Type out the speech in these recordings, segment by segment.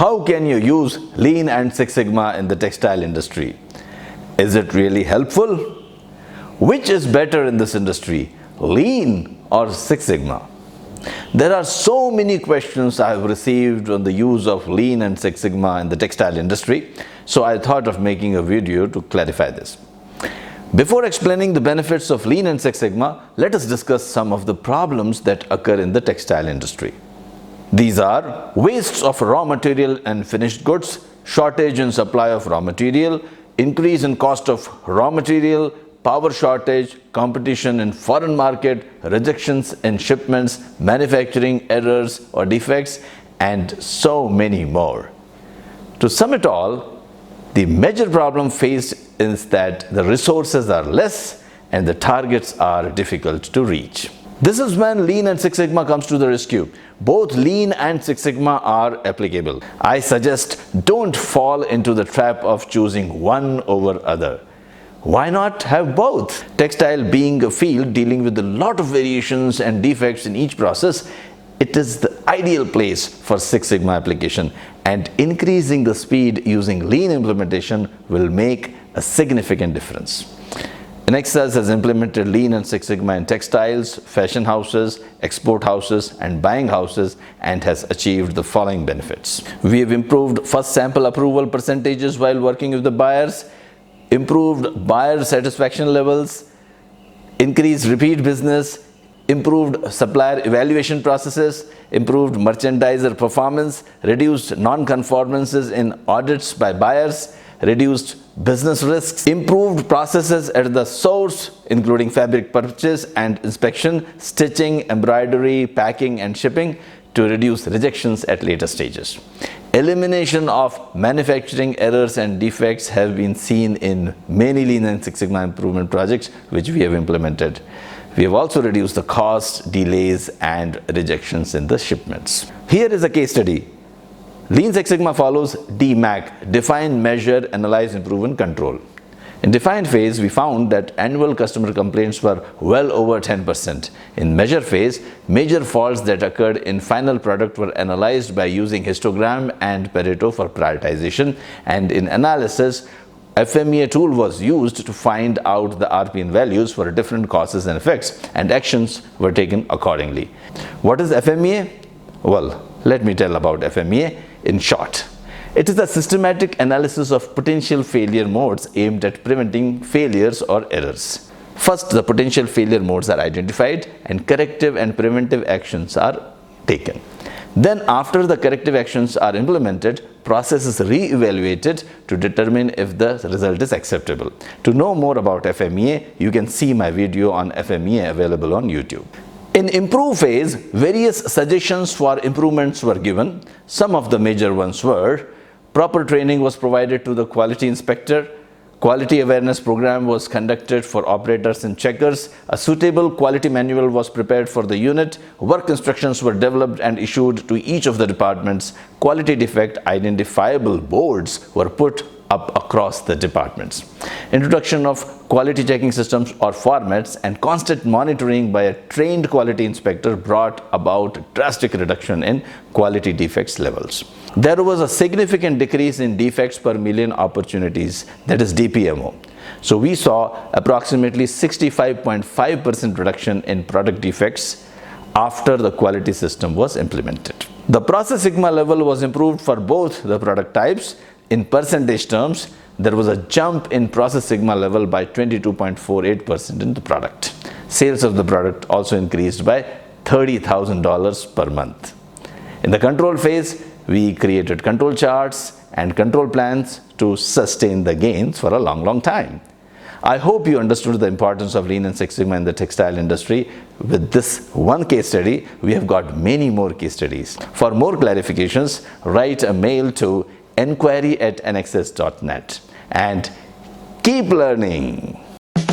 How can you use Lean and Six Sigma in the textile industry? Is it really helpful? Which is better in this industry, Lean or Six Sigma? There are so many questions I have received on the use of Lean and Six Sigma in the textile industry, so I thought of making a video to clarify this. Before explaining the benefits of Lean and Six Sigma, let us discuss some of the problems that occur in the textile industry. These are wastes of raw material and finished goods, shortage in supply of raw material, increase in cost of raw material, power shortage, competition in foreign market, rejections in shipments, manufacturing errors or defects, and so many more. To sum it all, the major problem faced is that the resources are less and the targets are difficult to reach. This is when Lean and Six Sigma comes to the rescue. Both Lean and Six Sigma are applicable. I suggest don't fall into the trap of choosing one over other. Why not have both? Textile being a field dealing with a lot of variations and defects in each process, it is the ideal place for Six Sigma application, and increasing the speed using Lean implementation will make a significant difference. Anexas has implemented Lean and Six Sigma in textiles, fashion houses, export houses, and buying houses, and has achieved the following benefits. We have improved first sample approval percentages while working with the buyers, improved buyer satisfaction levels, increased repeat business, improved supplier evaluation processes, improved merchandiser performance, reduced non-conformances in audits by buyers, reduced business risks, improved processes at the source including fabric purchase and inspection, stitching, embroidery, packing and shipping to reduce rejections at later stages. Elimination of manufacturing errors and defects have been seen in many Lean and Six Sigma improvement projects which we have implemented. We have also reduced the cost, delays and rejections in the shipments. Here is a case study. Lean Six Sigma follows DMAC, Define, Measure, Analyze, Improve and Control. In Define phase, we found that annual customer complaints were well over 10%. In Measure phase, major faults that occurred in final product were analyzed by using histogram and Pareto for prioritization, and in Analysis, FMEA tool was used to find out the RPN values for different causes and effects, and actions were taken accordingly. What is FMEA? Well, let me tell about FMEA in short. It is a systematic analysis of potential failure modes aimed at preventing failures or errors. First, the potential failure modes are identified and corrective and preventive actions are taken. Then, after the corrective actions are implemented, process is re-evaluated to determine if the result is acceptable. To know more about FMEA, you can see my video on FMEA available on YouTube. In Improve phase, various suggestions for improvements were given. Some of the major ones were: proper training was provided to the quality inspector, quality awareness program was conducted for operators and checkers, a suitable quality manual was prepared for the unit, work instructions were developed and issued to each of the departments, quality defect identifiable boards were put up across the departments. Introduction of quality checking systems or formats and constant monitoring by a trained quality inspector brought about drastic reduction in quality defects levels. There was a significant decrease in defects per million opportunities, that is DPMO. So we saw approximately 65.5% reduction in product defects after the quality system was implemented. The process sigma level was improved for both the product types. In percentage terms, there was a jump in process sigma level by 22.48% in the product. Sales of the product also increased by $30,000 per month. In the control phase, we created control charts and control plans to sustain the gains for a long time. I hope you understood the importance of Lean and Six Sigma in the textile industry. With this one case study, we have got many more case studies. For more clarifications, write a mail to enquiry@anexas.net and keep learning.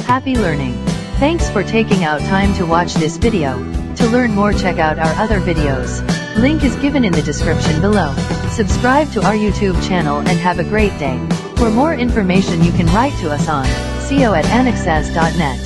Happy learning. Thanks for taking out time to watch this video. To learn more, check out our other videos. Link is given in the description below. Subscribe to our YouTube channel and have a great day. For more information you can write to us on co@anexas.net.